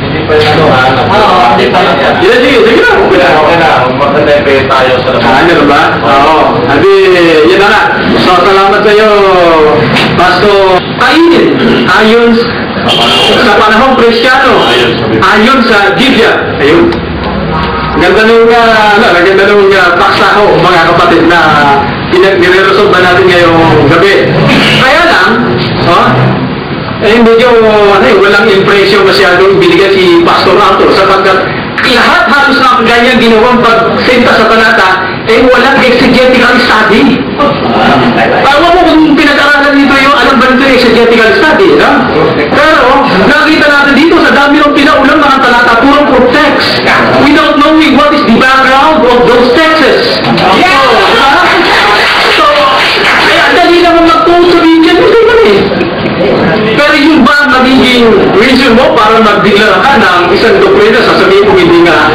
Hindi pa yung ano ha? Oo, hindi pa yan. Sige na. Okay na. Maganda yung tayo sa labas. Ano ba? Oo. Sabi, yun na nga. So, salamat sa iyo, Pastor Kainin. Ayon sa panahong Kristiyano. Ayon sa Biblia. Ayun. Ganda nung, ganda nung paksa ko, mga kapatid, na nire-resolve ba natin ngayong gabi. Kaya lang, medyo walang impression masyadong binigay si Pastor Arthur sapagkat lahat halos na ganyang ginawang pagsinta sa talata walang exegetical study. Alam mo kung pinag-aralan nito yung alam ba nito yung exegetical study, no? Pero nakita natin dito sa dami ng pinaulang mga talata, purong for text without knowing what is the background of those texts. So, kaya dali naman magtungkol sa Biblia nito eh. Pero yung ba magiging reason mo para magdeklara ka ng isang doktrina, sasabihin kung hindi nga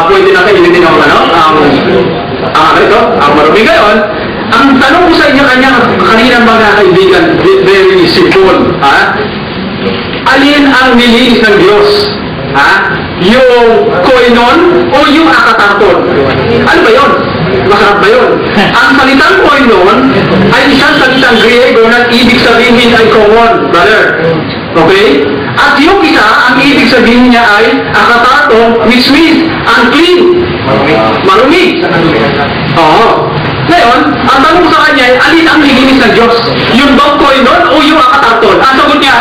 pwede na kainin din ang ang marumi ngayon, ang tanong ko sa inyo kanina mga kaibigan, very simple, alin ang nilinis ng Diyos? Yung koinon o yung akatarton? Ano ba yun? Masarap ba yun? Ang salitang koinon ay isang salitang Griego na ibig sabihin ay common, brother. Okay? At yung isa, ang ibig sabihin niya ay akatarton, which means unclean. Marumi. Oo. Ngayon, ang tanong ko sa kanya ay alin ang nilinis ng Diyos? Yung bang koinon o yung akatarton? Ang sagot niya,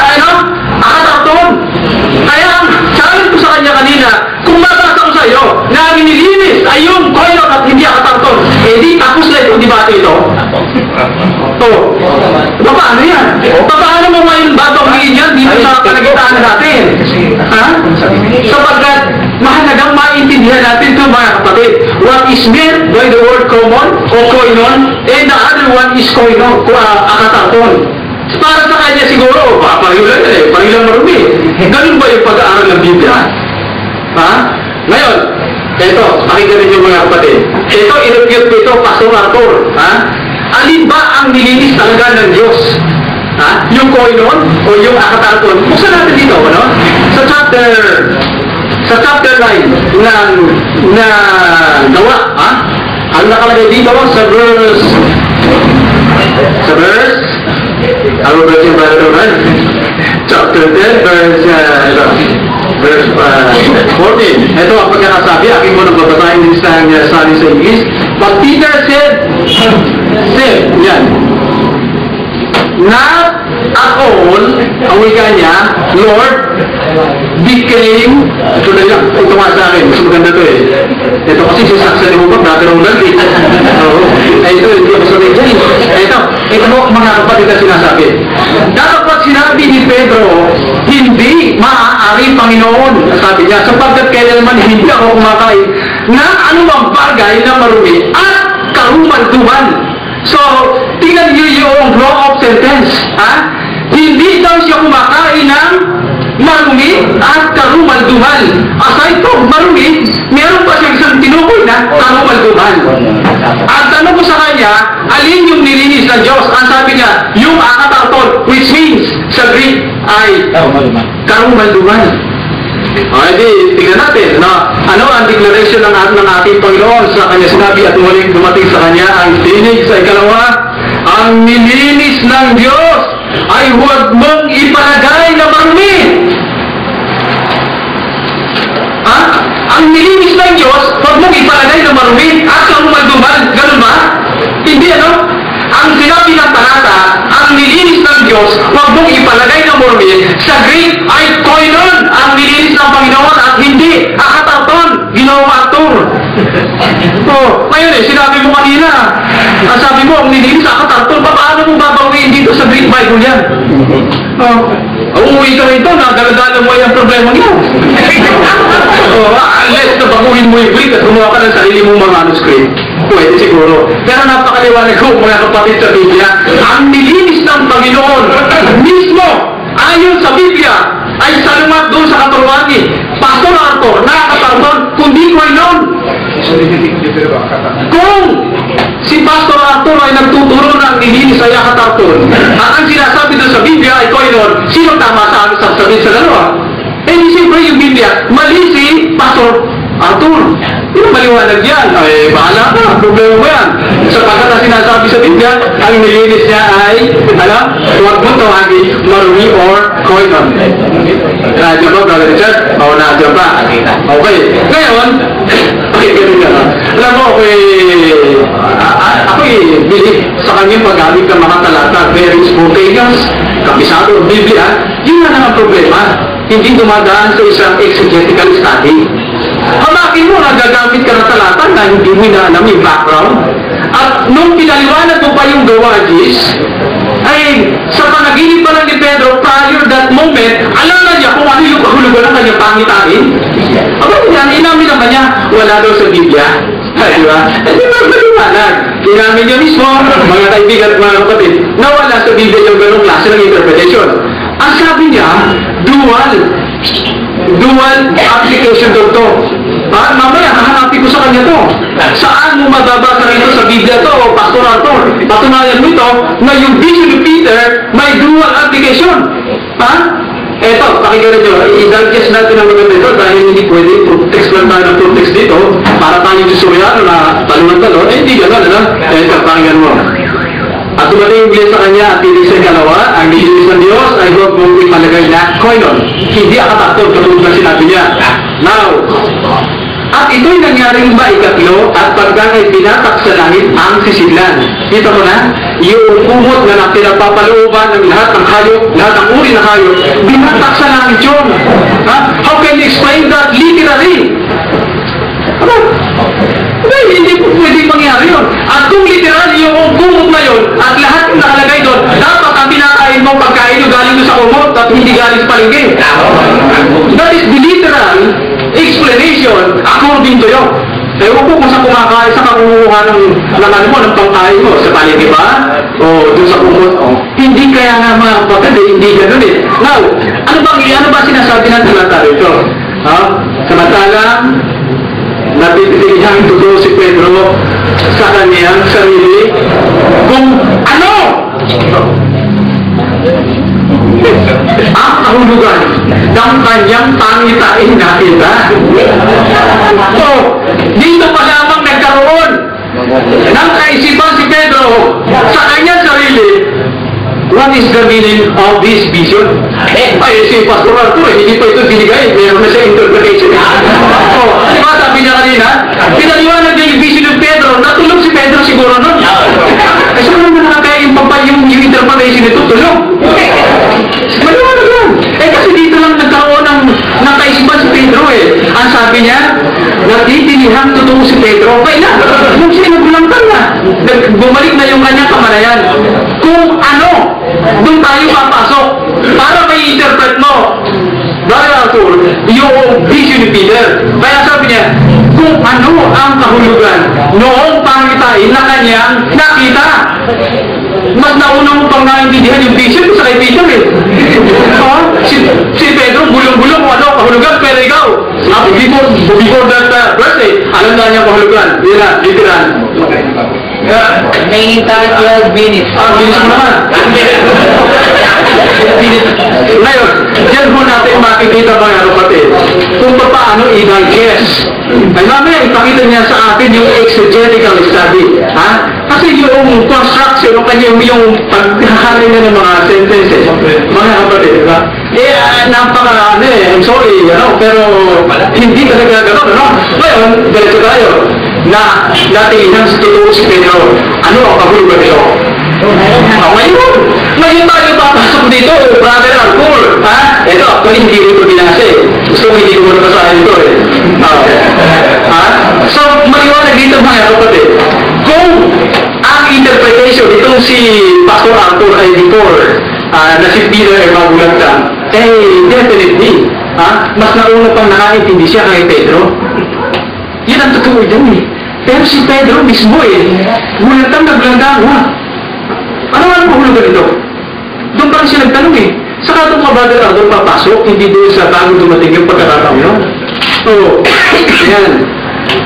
akatarton. Kaya, sabi ko sa kanya kanina, kung mabasa ko sa iyo na ang nilinis ay yung koinon at hindi akatarton, di tapos na itong debate ito. Paano yan? Paano mo ngayon batongin yan dito sa kanagitaan natin? Sapagkat mahalagang maintindihan natin ito mga kapatid. What is meant by the word common o koinon, and the other one is koinon, akatarton. Para sa kanya siguro, pareho lang pareho lang marumi. Ganun ba yung pag-aaral ng Biblia? Ngayon, ito, pakinggan ninyo mga kapatid. Ito, in-review ko ito, Pastor Arthur. Alin ba ang nilinis talaga ng Diyos? Yung koinon o yung akatarton? Buksan natin dito, ano? Sa chapter 9 na gawa, ang nakalagay dito sa verse ano ba yung brother? Chapter 10 verse 14. Ito ang pagkakasabi, aking mo nang babasahin din sa sabi sa English. But Peter said, yan, not at all, ang wika niya, Lord, became, ito na yan, ito nga sa akin, mas maganda ito eh. Ito kasi sisaksan ni Hubag, natin ang lalaki. Ito, hindi ako sabihin dyan. Ito mo mga kapatid na sinasabi. Dapat sinabi ni Pedro, hindi maaari Panginoon, sabi niya, sapagkat kailanman hindi ako kumakain na anumang bagay na marumi at karumalduman. So, tingnan niyo yung law of sentence. Hindi daw siya kumakain ng marumi at karumalduman. Aside from marumi, meron pa siyang isang tinukoy na karumalduman. Ang tanong ko sa kanya, alin yung nilinis ng Diyos? Ang sabi niya, yung akatarton, which means sa Greek ay karumalduman. Hindi, tingnan natin ano ang declaration ng ating Panginoon sa kanya sinabi at muling dumating sa kanya ang tinig sa ikalawa. Ang nilinis ng Diyos ay huwag mong ipalagay na marumi. Ang nilinis ng Diyos, huwag mong ipalagay na marumi at karumalduman. Ganun ba? Hindi, ano? Ang sinabi ng talata, ang nilinis ng Diyos, huwag mong ipalagay na marumi. Sa Greek ay koinon, ang nilinis ng Panginoon at hindi akatarton, ginawang aktor. Ngayon sinabi mo kanina, sabi mo, ang nilinis akatarton, paano mo babawiin dito sa Greek Bible yan? Umuwi ka rito, nagalagala mo yung problema niya. Unless na baguhin mo yung Greek at gumawa ka ng sarili mong mga manuscript. Pwede siguro. Pero napakaliwanag ko mga kapatid sa Biblia, ang nilinis ng Panginoon mismo ayon sa Biblia ay salamat doon sa katuruan ni Pastor Arthur, nakakatarton, kundi ko ay noon. Kung si Pastor Arthur ay nagtuturo ng nilinis ay akatarton at ang sinasabi doon sa Biblia ay koinon, sino tama sa sabihin sa dalawa? Hindi siyempre yung Biblia, mali si Pastor Arthur. Yung maliwanag yan. Ay, bahala ka. Problema mo yan. Sapagkat ang sinasabi sa Biblia, ang nilinis niya ay, huwag mo tawagin marumi or koinon. Nadyo ba, Brother Richard? Oo, nadyo ba? Okay. Ngayon, okay, ganun yan. Alam mo, ako'y believe sa kanyang paggamit ng mga talata, very spontaneous, kabisado ng Biblia. Yun na ang problema. Hindi dumadaan sa isang exegetical study. Hamakin mo na gagamit ka ng talata na hindi mo inaalam yung background. At nung pinaliwanag mo pa yung gawagis, ay sa panaginip pa lang ni Pedro, prior that moment, alam na niya kung ano yung kahulugan ng kanyang pangitain. Abang yan, inamin naman niya, wala daw sa Biblia. Di ba? Hindi ba maliwanag? Inamin niya mismo, mga kaibigan at mga kapatid, na wala sa Biblia yung ganong klase ng interpretation. Ang sabi niya, dual application daw to. Mamaya, hahanapin ko sa kanya to. Saan mo mababasa rito sa Biblia to, Pastor Arthur? Patunayan mo ito na yung vision of Peter may dual application. Eto, pakinggan nyo, i-digest natin ang maganda ito dahil hindi pwede text lang tayo ng text dito para tayo susuryano na talungan-talon. Hindi gano'n, Eto, pakinggan mo. At dumating yung bilis sa kanya at tinig sa kalawa, ang nililis ng Diyos ay huwag mong ipalagay na koinon. Hindi akatakot katulad na sinabi niya. Now, at ito'y nangyaring ba ikatlo at pagka ay pinatak sa langit ang sisidlan. Kita mo na, yung kumot na pinagpapalooban ng lahat ng hayop, lahat ng uri ng hayop, binatak sa langit yun. How can you explain that literally? Hindi po pwede mangyari yun. At kung literal yung kumot na yun at lahat yung nakalagay doon, dapat ang pinakain mong pagkain yung galing doon sa kumot at hindi galing sa palengke. That is the literal explanation according to you. Ewan ko kung sa kumakain, sa kakukuha ng pangkain mo, sa palengke ba? O doon sa kumot? Hindi kaya nga mga kapatid, hindi ganun eh. Now, ano ba sinasabi ng talata rito? Samantalang, natitilihan totoo si Pedro sa kaniyang sarili kung ano ang kahulugan ng kanyang pangitain nakita. So, dito pa lamang nagkaroon ng kaisipan si Pedro sa kanyang sarili. What is the meaning of this vision? Ay, si Pastor Arthur, hindi pa ito binigay. Meron na siya interpretation. Diba sabi niya kanina? Pinaliwanag niya yung vision ng Pedro. Natulog si Pedro siguro nun. Kasi naman nakakaya yung interpretation nito, tulog. Maliwanag lang. Kasi dito lang nagkaroon ng kaisipan si Pedro Ang sabi niya, natitilihan totoo si Pedro. Okay na. Nung siya nagulangkan na. Bumalik na yung kanyang kamalayan. Kung ano, doon tayo papasok para may interpret mo, Brother Arthur, yung vision ni Peter. Kaya sabi niya, kung ano ang kahulugan noong pangitain na kanyang nakita. Mas nauna mo pang naintindihan yung vision sa kay Peter si Pedro, bulong-bulong kung ano kahulugan, pero ikaw, before that verse alam na niya kahulugan. Literal. May 12 minutes. Bilis mo naman. Ngayon, dyan mo natin makikita mga kapatid kung paano i-digest. Ay mamaya ipakita niya sa atin yung exegetical study. Kasi yung construction, yung paghahari na ng mga sentences, mga kapatid, diba? I'm sorry, pero hindi talaga gano'n, Ngayon, ganito tayo, na natilihan sa totoo si Pedro. Ano ang kahulugan nito? Ngayon tayo papasok dito, Brother Arthur. Ito, actually hindi ko binasa Gusto ko hindi ko basahin ito So, maliwanag dito mga kapatid. Kung ang interpretation itong si Pastor Arthur ay before na si Peter ay magulagdang, definitely, mas nauna pang nakaintindi siya kay Pedro. Yan ang totoo dyan Pero si Pedro mismo gulatang naglandang, ano ang mahulugan ito? Doon pa rin siya nagtanong Saka itong mga brother doon papasok, hindi doon sa bago dumating yung pagkakataon yun. So, yan.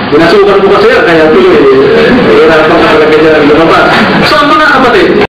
Binasukan mo kasi kaya tuloy. Kaya pa talaga dyan lumabas. So, mga kapatid,